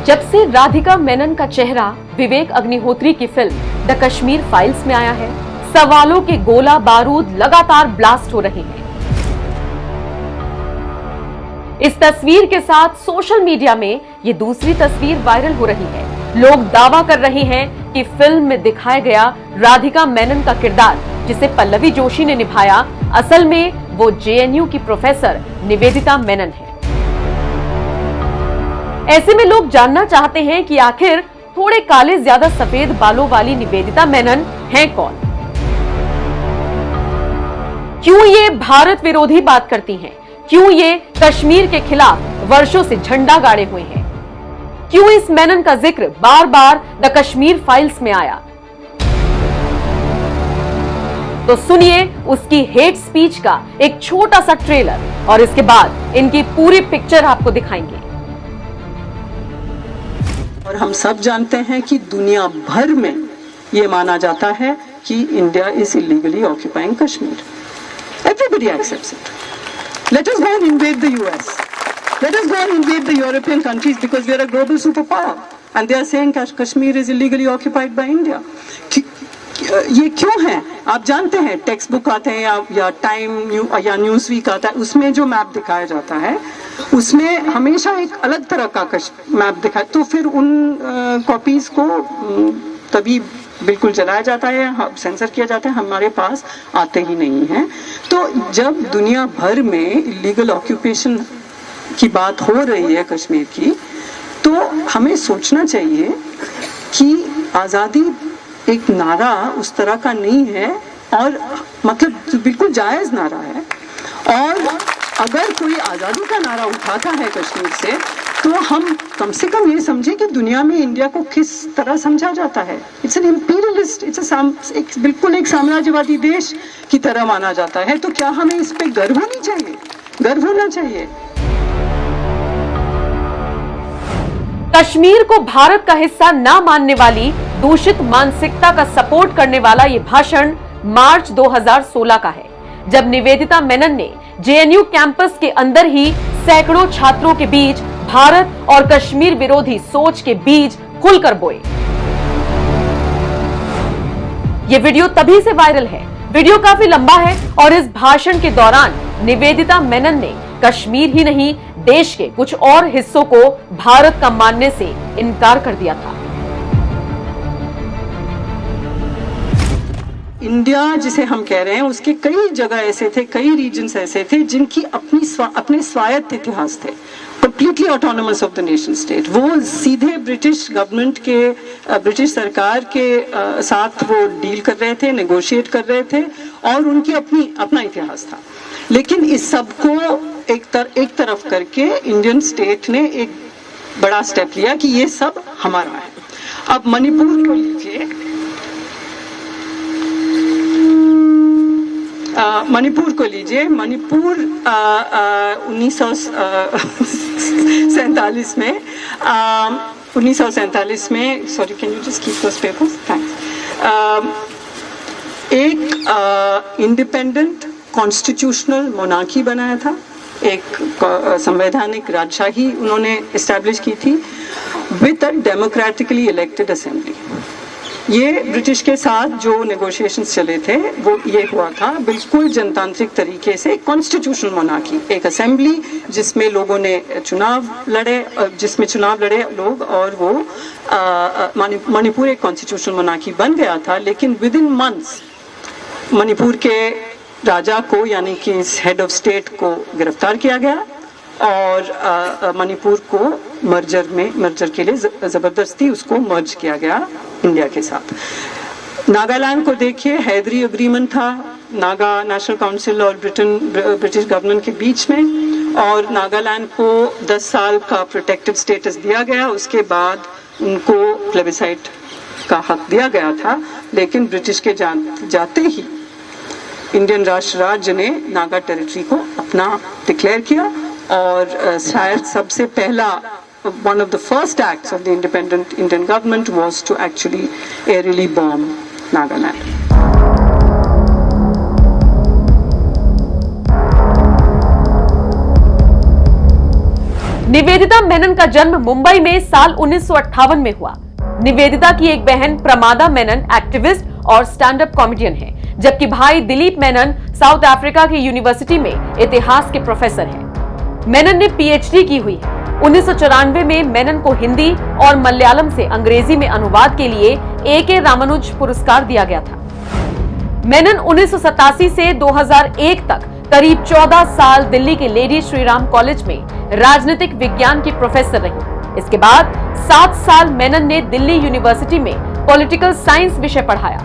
जब से राधिका मेनन का चेहरा विवेक अग्निहोत्री की फिल्म द कश्मीर फाइल्स में आया है, सवालों के गोला बारूद लगातार ब्लास्ट हो रहे हैं। इस तस्वीर के साथ सोशल मीडिया में ये दूसरी तस्वीर वायरल हो रही है। लोग दावा कर रहे हैं कि फिल्म में दिखाया गया राधिका मेनन का किरदार, जिसे पल्लवी जोशी ने निभाया, असल में वो जेएनयू की प्रोफेसर निवेदिता मेनन है। ऐसे में लोग जानना चाहते हैं कि आखिर थोड़े काले ज्यादा सफेद बालों वाली निवेदिता मेनन हैं कौन? क्यों ये भारत विरोधी बात करती हैं? क्यों ये कश्मीर के खिलाफ वर्षों से झंडा गाड़े हुए हैं? क्यों इस मेनन का जिक्र बार बार द कश्मीर फाइल्स में आया? तो सुनिए उसकी हेट स्पीच का एक छोटा सा ट्रेलर और इसके बाद इनकी पूरी पिक्चर आपको दिखाएंगे। और हम सब जानते हैं कि दुनिया भर में ये माना जाता है कि India is illegally occupying Kashmir. Everybody accepts it. Let us go and invade the US. Let us go and invade the European countries because we are a global superpower. And they are saying Kashmir is illegally occupied by India. ये क्यों है? आप जानते हैं, text book आते हैं या time या न्यूज वीक आता है, उसमें जो मैप दिखाया जाता है उसमें हमेशा एक अलग तरह का मैप दिखाए, तो फिर उन कॉपीज को तभी बिल्कुल जलाया जाता है, सेंसर किया जाता है, हमारे पास आते ही नहीं हैं। तो जब दुनिया भर में इलीगल ऑक्यूपेशन की बात हो रही है कश्मीर की, तो हमें सोचना चाहिए कि आज़ादी एक नारा उस तरह का नहीं है, और मतलब बिल्कुल जायज़ नारा है। और अगर कोई आज़ादी का नारा उठाता है कश्मीर से, तो हम कम से कम ये समझें कि दुनिया में इंडिया को किस तरह समझा जाता है। इट्स एन इंपीरियलिस्ट, इट्स बिल्कुल एक साम्राज्यवादी देश की तरह माना जाता है। तो क्या हमें इस पे गर्व होनी चाहिए? गर्व होना चाहिए। कश्मीर को भारत का हिस्सा ना मानने वाली दूषित मानसिकता का सपोर्ट करने वाला ये भाषण मार्च 2016 का है, जब निवेदिता मेनन ने जेएनयू कैंपस के अंदर ही सैकड़ों छात्रों के बीच भारत और कश्मीर विरोधी सोच के बीज खुलकर बोए। ये वीडियो तभी से वायरल है। वीडियो काफी लंबा है और इस भाषण के दौरान निवेदिता मेनन ने कश्मीर ही नहीं, देश के कुछ और हिस्सों को भारत का मानने से इनकार कर दिया था। इंडिया जिसे हम कह रहे हैं, उसके कई जगह ऐसे थे, कई रीजन्स ऐसे थे जिनकी अपने स्वायत्त इतिहास थे, completely autonomous of the nation state. वो सीधे ब्रिटिश गवर्नमेंट के, ब्रिटिश सरकार के साथ वो डील कर रहे थे, नेगोशिएट कर रहे थे, और उनकी अपना इतिहास था। लेकिन इस सब को एक तरफ करके इंडियन स्टेट ने एक बड़ा स्टेप लिया कि ये सब हमारा है। अब मणिपुर को लीजिए, मणिपुर 1947 में sorry, can you just keep those papers, thanks, एक इंडिपेंडेंट कॉन्स्टिट्यूशनल मोनार्की बनाया था, एक संवैधानिक राजशाही उन्होंने एस्टैब्लिश की थी with a democratically elected assembly. ये ब्रिटिश के साथ जो नेगोशिएशंस चले थे वो ये हुआ था बिल्कुल जनतांत्रिक तरीके से, कॉन्स्टिट्यूशनल मोनार्की, एक असेंबली जिसमें लोगों ने चुनाव लड़े लोग, और वो मणिपुर एक कॉन्स्टिट्यूशनल मोनार्की बन गया था। लेकिन विद इन मंथ्स मणिपुर के राजा को, यानी कि इस हेड ऑफ स्टेट को गिरफ्तार किया गया और मणिपुर को मर्जर के लिए जबरदस्ती उसको मर्ज किया गया इंडिया के साथ। नागालैंड को देखिए, हैदरी एग्रीमेंट था नागा नेशनल काउंसिल और ब्रिटिश गवर्नमेंट के बीच में, और नागालैंड को 10 साल का प्रोटेक्टेड स्टेटस दिया गया। उसके बाद उनको प्लेबिसाइट का हक दिया गया था, लेकिन ब्रिटिश के जाते ही इंडियन राष्ट्र राज्य ने नागा टेरिटरी को अपना डिक्लेयर किया, और शायद सबसे पहला, one of the first acts of the independent Indian government was to actually aerially bomb Nagaland. Nivedita Menon का जन्म मुंबई में साल 1958 में हुआ। निवेदिता की एक बहन प्रमादा मेनन एक्टिविस्ट और स्टैंड अप कॉमेडियन है, जबकि भाई दिलीप मेनन साउथ अफ्रीका की यूनिवर्सिटी में इतिहास के प्रोफेसर हैं। मेनन ने पीएचडी की हुई है। 1994 में मेनन को हिंदी और मलयालम से अंग्रेजी में अनुवाद के लिए ए.के. रामानुज पुरस्कार दिया गया था। मेनन 1987 से 2001 तक करीब 14 साल दिल्ली के लेडी श्रीराम कॉलेज में राजनीतिक विज्ञान की प्रोफेसर रही। इसके बाद 7 साल मेनन ने दिल्ली यूनिवर्सिटी में पॉलिटिकल साइंस विषय पढ़ाया।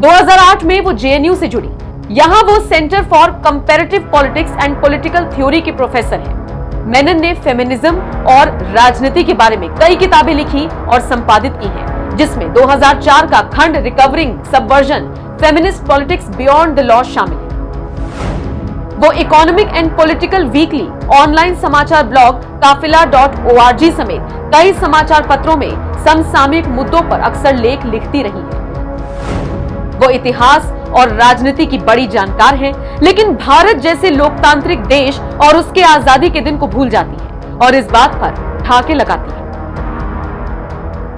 2008 में वो जेएनयू से जुड़ी। यहाँ वो centre for comparative politics and political theory की प्रोफेसर है। मेनन ने फेमिनिज्म और राजनीति के बारे में कई किताबें लिखी और संपादित की हैं, जिसमें 2004 का खंड recovering subversion feminist politics beyond the law शामिल है। वो economic and political weekly, online समाचार ब्लॉग काफिला.org समेत कई समाचार पत्रों में समसामयिक मुद्दों पर अक्सर लेख लिखती रही है। वो इतिहास और राजनीति की बड़ी जानकार हैं, लेकिन भारत जैसे लोकतांत्रिक देश और उसके आजादी के दिन को भूल जाती है और इस बात पर ठाके लगाती है।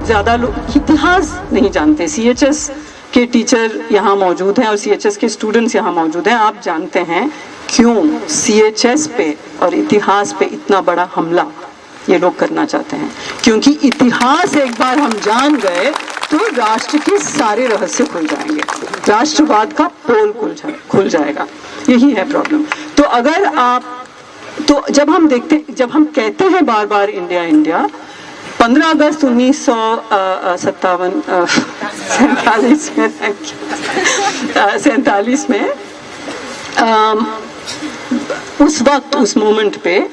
ज्यादा लोग इतिहास नहीं जानते। सीएचएस के टीचर यहाँ मौजूद हैं और सीएचएस के स्टूडेंट्स यहाँ मौजूद हैं। आप जानते हैं क्यों सीएचएस पे और इतिहास पे इतना बड़ा हमला ये लोग करना चाहते हैं? क्योंकि इतिहास एक बार हम जान गए तो राष्ट्र के सारे रहस्य खुल जाएंगे, राष्ट्रवाद का पोल खुल जाएगा। यही है प्रॉब्लम। तो अगर जब हम कहते हैं बार बार इंडिया इंडिया, 15 अगस्त 1947 में उस वक्त उस मोमेंट पे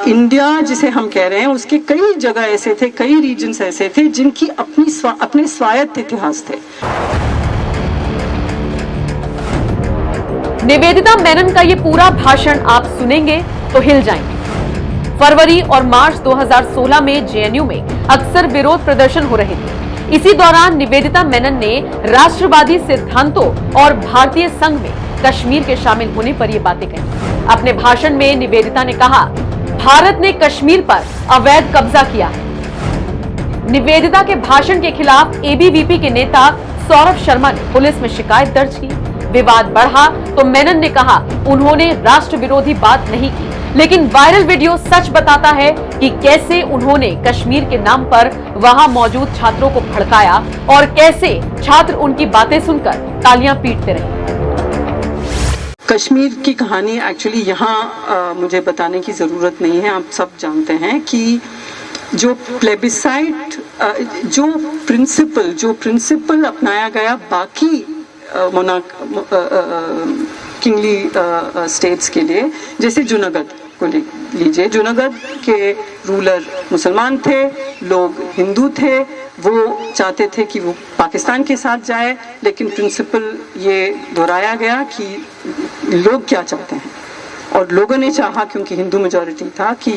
इंडिया जिसे हम कह रहे हैं उसके कई जगह ऐसे थे, कई रीजन्स ऐसे थे जिनकी अपने स्वायत्त इतिहास थे। निवेदिता मेनन का ये पूरा भाषण आप सुनेंगे तो हिल जाएंगे। फरवरी और मार्च 2016 में जेएनयू में अक्सर विरोध प्रदर्शन हो रहे थे। इसी दौरान निवेदिता मेनन ने राष्ट्रवादी सिद्धांतों और भारतीय संघ में कश्मीर के शामिल होने पर ये बातें कही। अपने भाषण में निवेदिता ने कहा, भारत ने कश्मीर पर अवैध कब्जा किया है। निवेदिता के भाषण के खिलाफ एबीवीपी के नेता सौरभ शर्मा ने पुलिस में शिकायत दर्ज की। विवाद बढ़ा तो मेनन ने कहा उन्होंने राष्ट्र विरोधी बात नहीं की, लेकिन वायरल वीडियो सच बताता है कि कैसे उन्होंने कश्मीर के नाम पर वहां मौजूद छात्रों को भड़काया और कैसे छात्र उनकी बातें सुनकर तालियां पीटते रहे। कश्मीर की कहानी एक्चुअली यहाँ मुझे बताने की ज़रूरत नहीं है। आप सब जानते हैं कि जो प्लेबिसाइट जो प्रिंसिपल अपनाया गया बाकी किंगली स्टेट्स के लिए, जैसे जूनागढ़ को लीजिए। जूनागढ़ के रूलर मुसलमान थे, लोग हिंदू थे, वो चाहते थे कि वो पाकिस्तान के साथ जाए, लेकिन प्रिंसिपल ये दोहराया गया कि लोग क्या चाहते हैं, और लोगों ने चाहा क्योंकि हिंदू मेजॉरिटी था कि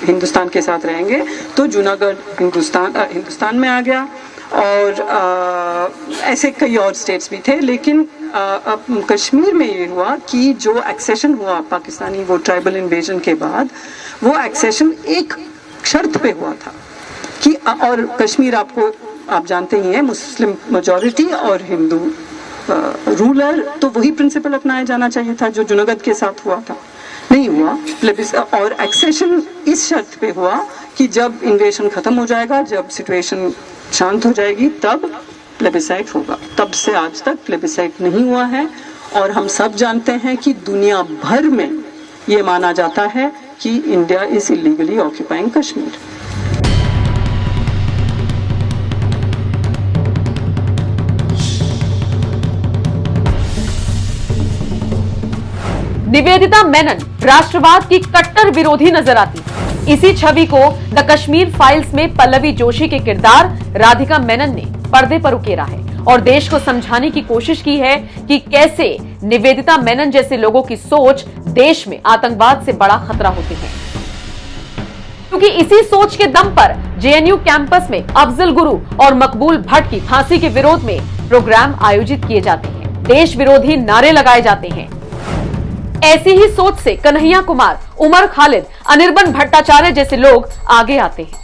हिंदुस्तान के साथ रहेंगे, तो जूनागढ़ हिंदुस्तान में आ गया। और ऐसे कई और स्टेट्स भी थे, लेकिन कश्मीर में ये हुआ कि जो एक्सेशन हुआ पाकिस्तानी वो ट्राइबल इन्वेजन के बाद, वो एक्सेशन एक शर्त पे हुआ था कि और कश्मीर आप जानते ही हैं मुस्लिम मेजॉरिटी और हिंदू रूलर, तो वही प्रिंसिपल अपनाया जाना चाहिए था जो जूनागढ़ के साथ हुआ था, नहीं हुआ। और एक्सेशन इस शर्त पे हुआ कि जब इन्वेजन खत्म हो जाएगा, जब सिचुएशन शांत हो जाएगी, तब प्लेबिसाइट होगा। तब से आज तक प्लेबिसाइट नहीं हुआ है, और हम सब जानते हैं कि दुनिया भर में ये माना जाता है कि India is illegally occupying Kashmir. Nivedita Menon राष्ट्रवाद की कट्टर विरोधी नजर आती है। इसी छवि को द कश्मीर फाइल्स में पल्लवी जोशी के किरदार राधिका मेनन ने पर्दे पर उकेरा है और देश को समझाने की कोशिश की है कि कैसे निवेदिता मेनन जैसे लोगों की सोच देश में आतंकवाद से बड़ा खतरा होती है। क्योंकि इसी सोच के दम पर जेएनयू कैंपस में अफजल गुरु और मकबूल भट्ट की फांसी के विरोध में प्रोग्राम आयोजित किए जाते हैं, देश विरोधी नारे लगाए जाते हैं। ऐसी ही सोच से कन्हैया कुमार, उमर खालिद, अनिर्बन भट्टाचार्य जैसे लोग आगे आते हैं।